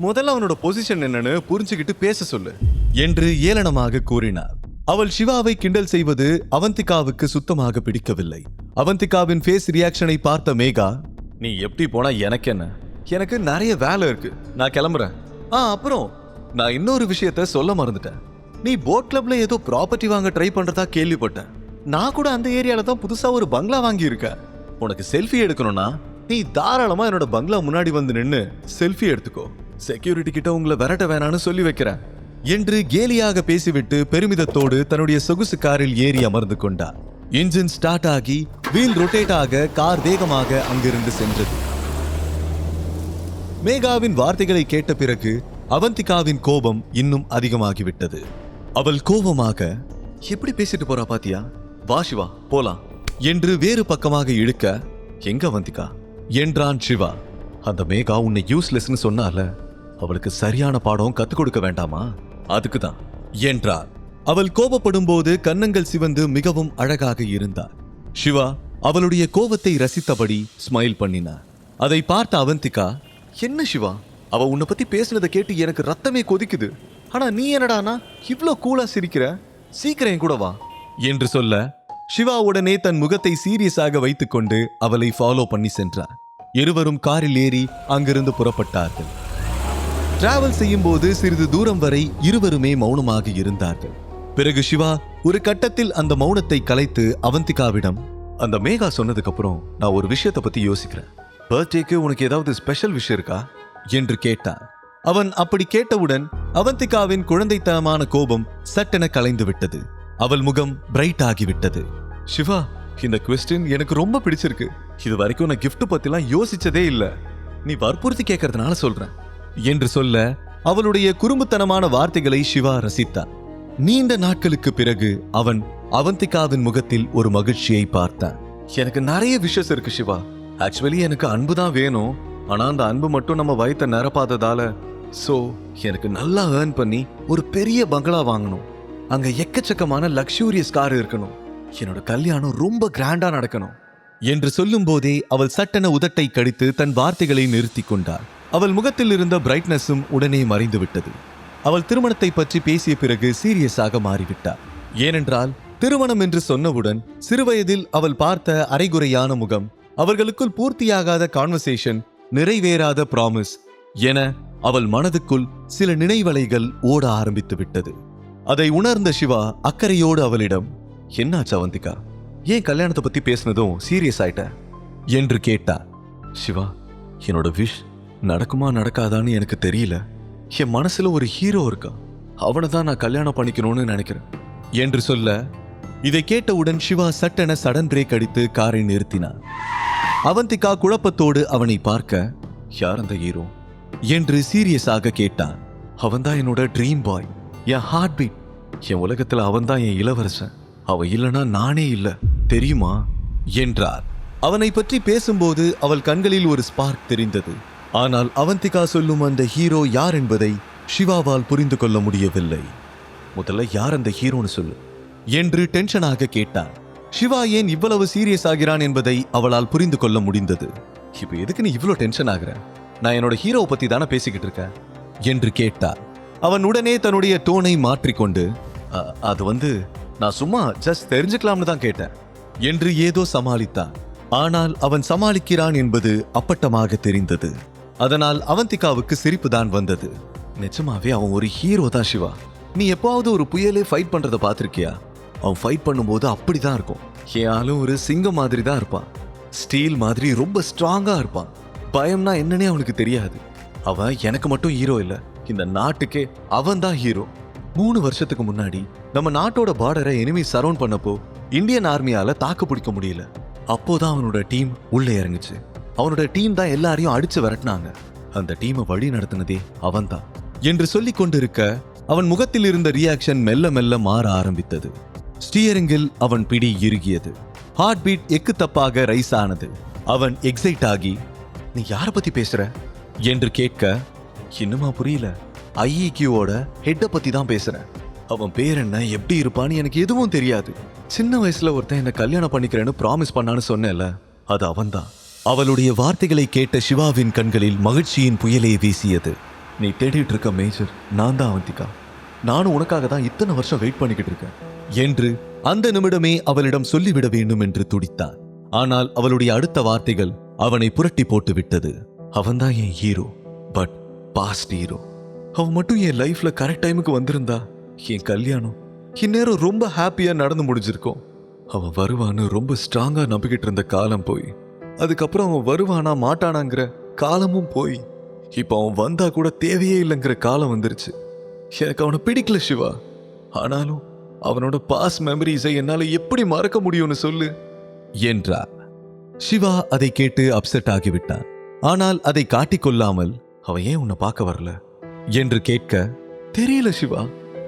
முதல்ல அவனோட பொசிஷன் என்னன்னு புரிஞ்சுக்கிட்டு பேச சொல்லு என்று ஏளனமாக கூறினார். அவள் சிவாவை கிண்டல் செய்வது அவந்திகாவுக்கு சுத்தமாக பிடிக்கவில்லை. அவந்திகாவின் ஃபேஸ் ரியாக்ஷனை பார்த்த மேகா, நீ எப்படி போனா எனக்கு என்ன, எனக்கு நிறைய வேலை இருக்கு, நான் கிளம்புறேன். அப்புறம் நான் இன்னொரு விஷயத்த சொல்ல மறந்துட்டேன். நீ போட் கிளப்ல ஏதோ ப்ராப்பர்ட்டி வாங்க ட்ரை பண்றதா கேள்விப்பட்டேன். நான் கூட அந்த ஏரியால தான் புதுசா ஒரு பங்களா வாங்கி இருக்கேன். உனக்கு செல்ஃபி எடுக்கணும்னா நீ தாராளமா என்னோட பங்களா முன்னாடி வந்து நின்னு செல்ஃபி எடுத்துக்கோ. செக்யூரிட்டி கிட்ட உங்களை விரட்ட வேணான்னு சொல்லி வைக்கிறேன் என்று கேலியாக பேசிவிட்டு பெருமிதத்தோடு தன்னுடைய சொகுசு காரில் ஏறி அமர்ந்து கொண்டார். இன்ஜின் ஸ்டார்ட் ஆகி வீல் ரொட்டேட் ஆக கார் வேகமாக அங்கிருந்து சென்றது. மேகாவின் வார்த்தைகளை கேட்ட பிறகு அவந்திகாவின் கோபம் இன்னும் அதிகமாகிவிட்டது. அவள் கோபமாக, எப்படி பேசிட்டு போறா பாத்தியா, வா சிவா போலாம் என்று வேறு பக்கமாக இழுக்க, எங்க அவந்திகா என்றான் சிவா. அந்த மேகா உன்னை யூஸ்லெஸ்னு சொன்னால, அவளுக்கு சரியான பாடம் கத்துக் கொடுக்க வேண்டாமா, அதுக்குதான் என்றார். அவள் கோபப்படும் போது கன்னங்கள் சிவந்து மிகவும் அழகாக இருந்தார். சிவா அவளுடைய கோபத்தை ரசித்தபடி ஸ்மைல் பண்ணினார். அதை பார்த்த அவந்திகா, என்ன சிவா, அவ உன்னை பத்தி பேசுனதை கேட்டு எனக்கு ரத்தமே கொதிக்குது. ஆனா நீ என்னடானா இவ்ளோ கூலா சிரிக்கிற, சீக்கிரம் கூட வா என்று சொல்ல, சிவா உடனே தன் முகத்தை சீரியஸாக வைத்துக் கொண்டு அவளை ஃபாலோ பண்ணி சென்றார். இருவரும் காரில் ஏறி அங்கிருந்து புறப்பட்டார்கள். டிராவல் செய்யும் போது சிறிது தூரம் வரை இருவருமே மௌனமாக இருந்தார்கள். பிறகு சிவா ஒரு கட்டத்தில் அந்த மௌனத்தை கலைத்து அவந்திகாவிடம், அந்த மேகா சொன்னதுக்கு அப்புறம் நான் ஒரு விஷயத்தை பத்தி யோசிக்கிறேன். பர்த்டேக்கு உனக்கு ஏதாவது ஸ்பெஷல் விஷயம் இருக்கா என்று கேட்டார். அவன் அப்படி கேட்டவுடன் அவந்திகாவின் குழந்தைத்தனமான கோபம் சட்டென கலைந்து விட்டது. அவள் முகம் பிரைட் ஆகிவிட்டது. சிவா, இந்த குவெஸ்டின் எனக்கு ரொம்ப பிடிச்சிருக்கு. இது வரைக்கும் நான் கிஃப்ட் பத்திலாம் யோசிச்சதே இல்ல. நீ வற்புறுத்தி கேட்கறதுனால சொல்றேன் என்று சொல்ல, அவளுடைய குறும்புத்தனமான வார்த்தைகளை சிவா ரசித்தான். நீண்ட நாட்களுக்கு பிறகு அவன் அவந்திகாவின் முகத்தில் ஒரு மகிழ்ச்சியை பார்த்தான். எனக்கு நிறைய விஷஸ் இருக்கு சிவா. ஆக்சுவலி எனக்கு அன்பு தான் வேணும். ஆனா அந்த அன்பு மட்டும் நம்ம வயித்தை நிரப்பாததால, சோ எனக்கு நல்லா ஏர்ன் பண்ணி ஒரு பெரிய பங்களா வாங்கணும். அங்க எக்கச்சக்கமான லக்ஸூரியஸ் கார் இருக்கணும். என்னோட கல்யாணம் ரொம்ப கிராண்டா நடக்கணும் என்று சொல்லும் போதே அவள் சட்டென உதட்டை கடித்து தன் வார்த்தைகளை நிறுத்தி கொண்டாள். அவள் முகத்தில் இருந்த பிரைட்னஸும் உடனே மறைந்து விட்டது. அவள் திருமணத்தை பற்றி பேசிய பிறகு சீரியஸாக மாறிவிட்டார். ஏனென்றால் திருமணம் என்று சொன்னவுடன் சிறுவயதில் அவள் பார்த்த அரைகுறையான முகம், அவர்களுக்குள் பூர்த்தியாகாத கான்வர்சேஷன், நிறைவேறாத ப்ராமிஸ் என அவள் மனதுக்குள் சில நினைவலைகள் ஓட ஆரம்பித்து விட்டது. அதை உணர்ந்த சிவா அக்கறையோடு அவளிடம், என்னாச்சு அவந்திகா, ஏன் கல்யாணத்தை பத்தி பேசினதும் சீரியஸ் ஆயிட்ட என்று கேட்டார். சிவா, என்னோட விஷ் நடக்குமா நடக்காதான்னு எனக்கு தெரியல. என் மனசுல ஒரு ஹீரோ இருக்கா, அவனை தான் நான் கல்யாணம் பண்ணிக்கணும்னு நினைக்கிறேன் என்று சொல்ல, இதை கேட்டவுடன் சிவா சட்டென சடன் பிரேக் அடித்து காரை நிறுத்தினார். அவந்திகா குழப்பத்தோடு அவனை பார்க்க, யார் அந்த ஹீரோ என்று சீரியஸாக கேட்டான். அவன்தான் என்னோட ட்ரீம் பாய், என் ஹார்ட் பீட். என் உலகத்துல அவன்தான் என் இளவரசன். அவ இல்லனா நானே இல்ல, தெரியுமா என்றார். அவனை பற்றி பேசும்போது அவள் கண்களில் ஒரு ஸ்பார்க் தெரிந்தது. ஆனால் அவந்திகா சொல்லும் அந்த ஹீரோ யார் என்பதை சிவாவால் புரிந்து கொள்ள முடியவில்லை. முதல்ல யார் அந்த ஹீரோன்னு சொல்லு என்று டென்ஷனாக கேட்டான். சிவா ஏன் இவ்வளவு சீரியஸ் ஆகிறான் என்பதை அவளால் புரிந்து கொள்ள முடிந்தது. இப்ப எதுக்கு நீ இவ்வளவு டென்ஷன் ஆகிற, நான் என்னோட ஹீரோவை பத்தி தானே பேசிக்கிட்டு இருக்கேன் என்று கேட்டார். அவன் உடனே தன்னுடைய டோனை மாற்றிக்கொண்டு, அது நான் சும்மா ஜஸ்ட் தெரிஞ்சுக்கலாம்னு தான் கேட்டேன் என்று ஏதோ சமாளித்தான். ஆனால் அவன் சமாளிக்கிறான் என்பது அப்பட்டமாக தெரிந்தது. அதனால் அவந்திகாவுக்கு சிரிப்பு தான் வந்தது. நிஜமாவே அவன் ஒரு ஹீரோ தான் சிவா. நீ எப்பாவது ஒரு புயலே ஃபைட் பண்றத பார்த்திருக்கியா? அவன் ஃபைட் பண்ணும்போது அப்படிதான் இருக்கும். என் ஆளும் ஒரு சிங்கம் மாதிரி தான் இருப்பான். ஸ்டீல் மாதிரி ரொம்ப ஸ்ட்ராங்கா இருப்பான். பயம்னா என்னன்னே அவனுக்கு தெரியாது. அவன் எனக்கு மட்டும் ஹீரோ இல்ல, இந்த நாட்டுக்கே அவன் தான் ஹீரோ. 3 வருஷத்துக்கு முன்னாடி நம்ம நாட்டோட பார்டரை எனிமி சரவுண்ட் பண்ணப்போ இந்தியன் ஆர்மியால தாக்கு பிடிக்க முடியல. அப்போதான் அவனோட டீம் உள்ள இறங்குச்சு. அவனோட டீம் தான் எல்லாரையும் அடிச்சு விரட்டினாங்க. அந்த டீமை வழி நடத்தினதே அவன்தான் என்று சொல்லிக் கொண்டிருக்க, அவன் முகத்தில் இருந்த ரியாக்ஷன் மெல்ல மெல்ல மாற ஆரம்பித்தது. ஸ்டீயரிங்கில் அவன் பிடி இறுகியது. ஹார்ட் பீட் எக்கு தப்பாக ரைஸ் ஆனது. அவன் எக்ஸைட் ஆகி, நீ யார பத்தி பேசுற என்று கேட்க, இன்னுமா புரியல, ஐஇக்யூவோட ஹெட்ட பத்தி தான் பேசுறேன். அவன் பேர் என்ன, எப்படி இருப்பான்னு எனக்கு எதுவும் தெரியாது. சின்ன வயசுல ஒருத்தன் என்ன கல்யாணம் பண்ணிக்கிறேன்னு ப்ராமிஸ் பண்ணான்னு சொன்னேன்ல, அது அவன்தான். அவளுடைய வார்த்தைகளை கேட்ட சிவாவின் கண்களில் மகிழ்ச்சியின் புயலே வீசியது. நீ தேடிட்டு இருக்க மேஜர் நான் தான் அவந்திகா. நானும் உனக்காக தான் இத்தனை வருஷம் வெயிட் பண்ணிக்கிட்டு இருக்கேன் என்று அந்த நிமிடமே அவளிடம் சொல்லிவிட வேண்டும் என்று துடித்தான். ஆனால் அவளுடைய அடுத்த வார்த்தைகள் அவனை புரட்டி போட்டு விட்டது. அவன்தான் என் ஹீரோ, பட் பாஸ்ட் ஹீரோ. அவன் மட்டும் என் லைஃப்ல கரெக்ட் டைமுக்கு வந்திருந்தா என் கல்யாணம் இந்நேரம் ரொம்ப ஹாப்பியா நடந்து முடிஞ்சிருக்கும். அவன் வருவான்னு ரொம்ப ஸ்ட்ராங்கா நம்பிக்கிட்டு இருந்த காலம் போய், அதுக்கப்புறம் அவன் வருவானா மாட்டானாங்கிற காலமும் போய், இப்ப அவன் வந்தா கூட தேவையே இல்லைங்கிற காலம் வந்துருச்சு. எனக்கு அவனை பிடிக்கல சிவா. ஆனாலும் அவனோட பாஸ் மெமரிஸை என்னால எப்படி மறக்க முடியும்னு சொல்லு என்றார். சிவா அதை கேட்டு அப்செட் ஆகிவிட்டான். ஆனால் அதை காட்டிக்கொள்ளாமல், அவன் ஏன் உன்னை பார்க்க வரல என்று கேட்க, தெரியல சிவா,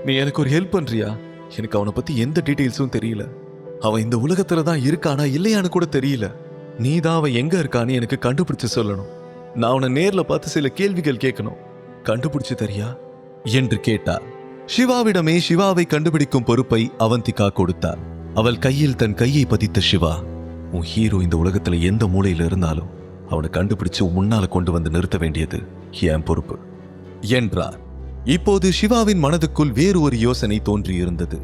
நீ எனக்கு ஒரு ஹெல்ப் பண்றியா? எனக்கு அவனை பத்தி எந்த டீட்டெயில்ஸும் தெரியல. அவன் இந்த உலகத்துல தான் இருக்கானா இல்லையான்னு கூட தெரியல. நீ தான் அவன் எங்க இருக்கான்னு எனக்கு கண்டுபிடிச்சு சொல்லணும். நான் அவனை நேர்ல பார்த்து சில கேள்விகள் கேட்கணும். கண்டுபிடிச்சு தரியா என்று கேட்டார். சிவாவிடமே சிவாவை கண்டுபிடிக்கும் பொறுப்பை அவந்திகா கொடுத்தார். அவள் கையில் தன் கையை பதித்த சிவா, உன் ஹீரோ இந்த உலகத்துல எந்த மூலையில இருந்தாலும் அவனை கண்டுபிடிச்சு முன்னால கொண்டு வந்து நிறுத்த வேண்டியது என் பொறுப்பு என்றார். இப்போது சிவாவின் மனதுக்குள் வேறு ஒரு யோசனை தோன்றியிருந்தது.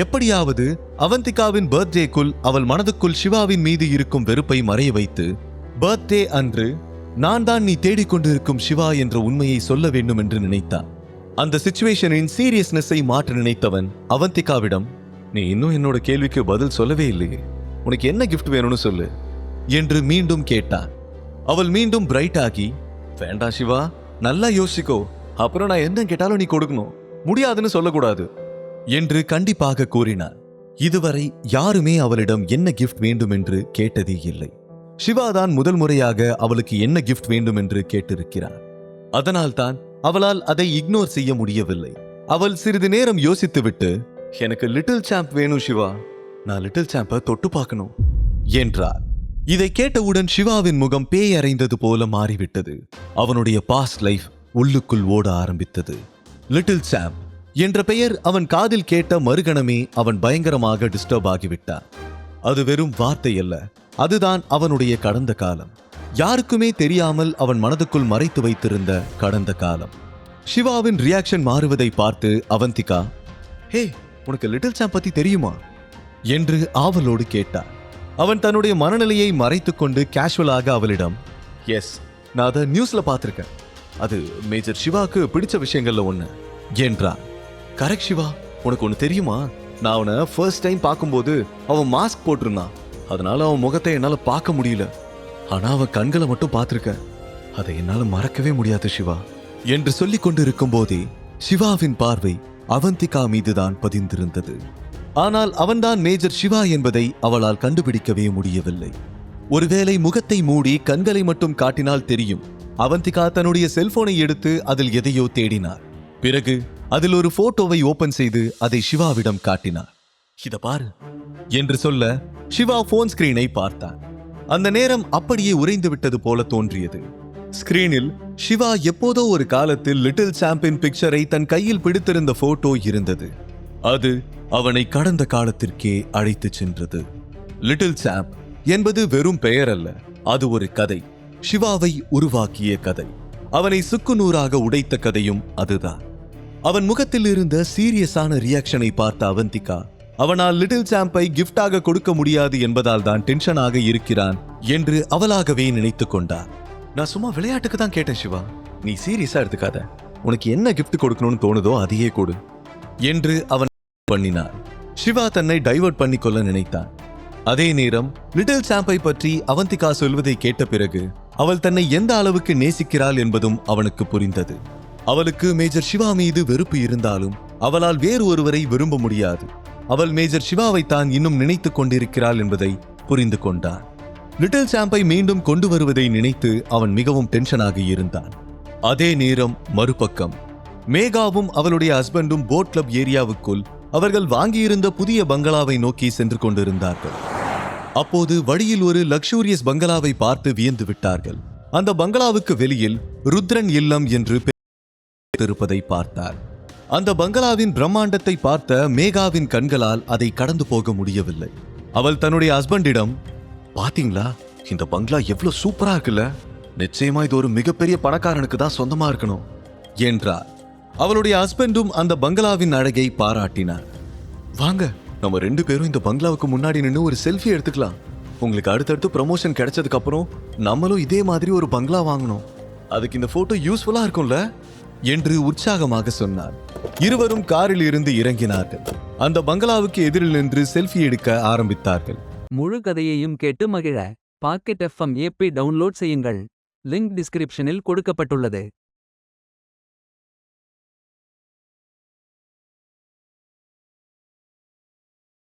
எப்படியாவது அவந்திகாவின் பர்த்டேக்குள் அவள் மனதுக்குள் சிவாவின் மீது இருக்கும் வெறுப்பை மறைய வைத்து, பர்த்டே அன்று நான் தான் நீ தேடிக்கொண்டிருக்கும் சிவா என்ற உண்மையை சொல்ல வேண்டும் என்று நினைத்தான். அந்த சிச்சுவேஷனின் சீரியஸ்னஸை மாற்ற நினைத்தவன் அவந்திகாவிடம், நீ இன்னும் என்னோட கேள்விக்கு பதில் சொல்லவே இல்லையே, உனக்கு என்ன கிஃப்ட் வேணும்னு சொல்லு என்று மீண்டும் கேட்டான். அவள் மீண்டும் பிரைட் ஆகி, வேண்டாம் சிவா, நல்லா யோசிக்கோ, அப்புறம் நான் என்ன கேட்டாலும் நீ கொடுக்கணும், முடியாதுன்னு சொல்லக்கூடாது என்று கண்டிப்பாக கூறினார். இதுவரை யாருமே அவளிடம் என்ன கிஃப்ட் வேண்டும் என்று கேட்டதே இல்லை. சிவாதான் முதல் முறையாக அவளுக்கு என்ன கிஃப்ட் வேண்டும் என்று கேட்டிருக்கிறார். அதனால்தான் அவளால் அதை இக்னோர் செய்ய முடியவில்லை. அவள் சிறிது நேரம் யோசித்துவிட்டு, எனக்கு லிட்டில் சாம்ப் வேணும் சிவா, நான் லிட்டில் சாம்பை தொட்டு பார்க்கணும் என்றார். இதை கேட்டவுடன் சிவாவின் முகம் பேய் அறைந்தது போல மாறிவிட்டது. அவனுடைய பாஸ்ட் லைஃப் உள்ளுக்குள் ஓட ஆரம்பித்தது. லிட்டில் சாம்ப் என்ற பெயர் அவன் காதில் கேட்ட மறுகணமே அவன் பயங்கரமாக டிஸ்டர்ப் ஆகிவிட்டான். அது வெறும் வார்த்தை அல்ல, அதுதான் அவனுடைய கடந்த காலம். யாருக்குமே தெரியாமல் அவன் மனதுக்குள் மறைத்து வைத்திருந்த கடந்த காலம். சிவாவின் ரியாக்ஷன் மாறுவதை பார்த்து அவந்திகா, ஹே, உனக்கு லிட்டில் சாம்ப் பத்தி தெரியுமா என்று ஆவலோடு கேட்டான். அவன் தன்னுடைய மனநிலையை மறைத்துக் கொண்டு கேஷுவலாக அவளிடம், எஸ், நான் அதை நியூஸ்ல பார்த்திருக்கேன், அது மேஜர் சிவாக்கு பிடிச்ச விஷயங்கள்ல ஒண்ணு என்றான். கரெக்ட் சிவா, உனக்கு ஒண்ணு தெரியுமா, நான் அவனை ஃபர்ஸ்ட் டைம் பார்க்கும்போது அவன் மாஸ்க் போட்டிருந்தான், அதனால அவன் முகத்தை என்னால பார்க்க முடியல. ஆனா அவன் கண்களை மட்டும் பார்த்திருக்கேன், அதை என்னால மறக்கவே முடியாது சிவா என்று சொல்லிக் கொண்டிருக்கும் போதே சிவாவின் பார்வை அவந்திகா மீதுதான் பதிந்திருந்தது. ஆனால் அவன்தான் மேஜர் சிவா என்பதை அவளால் கண்டுபிடிக்கவே முடியவில்லை. ஒருவேளை முகத்தை மூடி கண்களை மட்டும் காட்டினால் தெரியும். அவந்திகா தன்னுடைய செல்போனை எடுத்து அதில் எதையோ தேடினார். பிறகு அதில் ஒரு போட்டோவை ஓபன் செய்து அதை சிவாவிடம் காட்டினார். இத பாரு என்று சொல்ல சிவா போன் ஸ்கிரீனை பார்த்தான். அந்த நேரம் அப்படியே உறைந்து விட்டது போல தோன்றியது. ஸ்கிரீனில் சிவா எப்போதோ ஒரு காலத்தில் லிட்டில் சாம்பின் பிக்சரை தன் கையில் பிடித்திருந்த போட்டோ இருந்தது. அது அவனை கடந்த காலத்திற்கே அழைத்து சென்றது. லிட்டில் சாம்ப் என்பது வெறும் பெயர் அல்ல, அது ஒரு கதை, சிவாவை உருவாக்கிய கதை. அவனை சுக்குநூறாக உடைத்த கதையும் அதுதான். அவன் முகத்தில் இருந்த சீரியஸான ரியாக்ஷனை பார்த்த அவந்திகா, அவனால் லிட்டில் சாம்பை கிஃப்டாக கொடுக்க முடியாது என்பதால் தான் டென்ஷனாக இருக்கிறான் என்று அவளாகவே நினைத்துக் கொண்டார். நான் சும்மா விளையாட்டுக்கு தான் கேட்டேன் சிவா, நீ சீரியஸா எடுத்துக்காத, உனக்கு என்ன கிஃப்ட் கொடுக்கணும்னு தோணுதோ அதையே கொடு என்று அவன் பண்ணினார். சிவா தன்னை டைவர்ட் பண்ணிக்கொள்ள நினைத்தான். அதே நேரம் லிட்டில் சாம்பை பற்றி அவந்திகா சொல்வதை கேட்ட பிறகு அவள் தன்னை எந்த அளவுக்கு நேசிக்கிறாள் என்பதும் அவனுக்கு புரிந்தது. அவளுக்கு மேஜர் சிவா மீது வெறுப்பு இருந்தாலும் அவளால் வேறு ஒருவரை விரும்ப முடியாது. அவள் மேஜர் சிவாவை தான் இன்னும் நினைத்துக் கொண்டிருக்கிறாள் என்பதை புரிந்து கொண்டான். லிட்டில் சாம்பை மீண்டும் கொண்டு வருவதை நினைத்து அவன் மிகவும் டென்ஷனாக இருந்தான். அதே நேரம் மறுபக்கம் மேகாவும் அவளுடைய ஹஸ்பண்டும் போட் கிளப் ஏரியாவுக்குள் அவர்கள் வாங்கியிருந்த புதிய பங்களாவை நோக்கி சென்று கொண்டிருந்தார்கள். அப்போது வழியில் ஒரு லக்ஸூரியஸ் பங்களாவை பார்த்து வியந்து விட்டார்கள். அந்த பங்களாவுக்கு வெளியில் ருத்ரன் இல்லம் என்று இருப்பதை பார்த்தார். அந்த பங்களாவின் பிரம்மாண்டத்தை பார்த்த மேகாவின் கண்களால் அதை கடந்து போக முடியவில்லை. அவள் தன்னுடைய ஹஸ்பண்டிடம், பாத்தீங்களா இந்த பங்களா எவ்வளவு சூப்பரா இருக்குல்ல, நிச்சயமா இது ஒரு மிகப்பெரிய பணக்காரனுக்கு தான் சொந்தமா இருக்கணும் என்றார். அவளுடைய ஹஸ்பண்டும் அந்த பங்களாவின் அழகை பாராட்டினார். வாங்க, நம்ம 2 பேரும் இந்த பங்களாவுக்கு முன்னாடி நின்று ஒரு செல்ஃபி எடுத்துக்கலாம். உங்களுக்கு அடுத்தடுத்து ப்ரமோஷன் கிடைச்சதுக்கு அப்புறம் நம்மளும் இதே மாதிரி ஒரு பங்களா வாங்கணும். அதுக்கு இந்த போட்டோ யூஸ்ஃபுல்லா இருக்கும்ல என்று உற்சாகமாக சொன்னார். இருவரும் காரில் இருந்து இறங்கினார்கள். அந்த பங்களாவுக்கு எதிரில் நின்று செல்ஃபி எடுக்க ஆரம்பித்தார்கள். முழு கதையையும் கேட்டு மகிழ பாக்கெட் FM ஏபி டவுன்லோட் செய்யுங்கள். லிங்க் டிஸ்கிரிப்ஷனில் கொடுக்கப்பட்டுள்ளது.